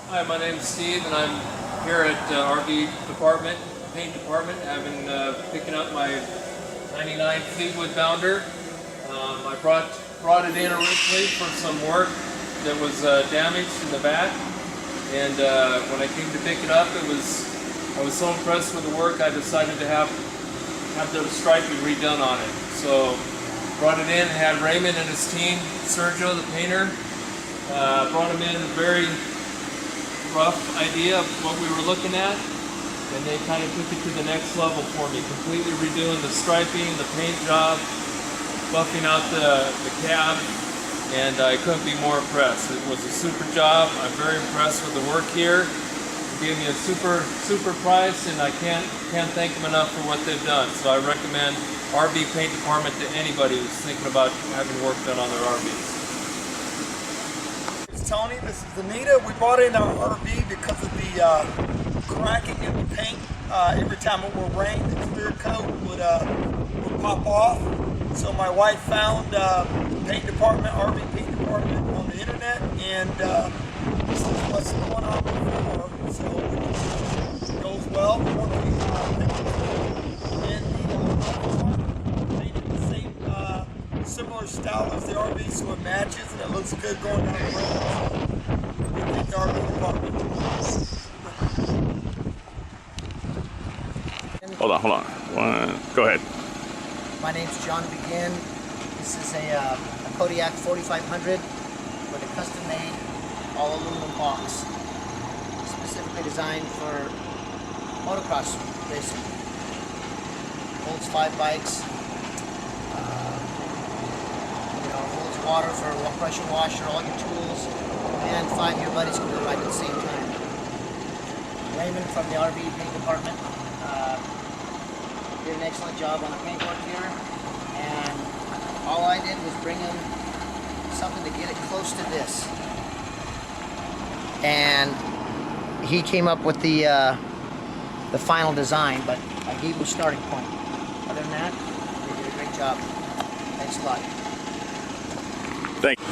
Hi, my name is Steve, and I'm here at RV department, paint department. I've been picking up my '99 Fleetwood Bounder. I brought it in originally for some work that was damaged in the back, and when I came to pick it up, I was so impressed with the work I decided to have the striping redone on it. So brought it in, had Raymond and his team, Sergio the painter, brought him in a very rough idea of what we were looking at, and they kind of took it to the next level for me, completely redoing the striping, the paint job, buffing out the cab, and I couldn't be more impressed. It was a super job. I'm very impressed with the work here. They gave me a super price, and I can't thank them enough for what they've done. So I recommend RV paint department to anybody who's thinking about having work done on their RVs. Tony, this is Anita. We brought in our RV because of the cracking in the paint. Every time it would rain, the clear coat would pop off. So my wife found the paint department, RV paint department on the internet, and this is what's going on before. So it goes well. We want to painted the same similar style as the RV, so it matches and it looks good going down the road. We think the RV department. Hold on. Go ahead. My name's John Begin. This is a Kodiak 4500 with a custom-made all aluminum box, specifically designed for motocross racing. Holds 5 bikes. Holds water for a pressure washer, all your tools, and 5 of your buddies can ride at the same time. Raymond from the RV paint department did an excellent job on the paintwork here, and all I did was bring him something to get it close to this, and he came up with the final design, but I gave him a starting point. Other than that, they did a great job. Thanks a lot. Thank you.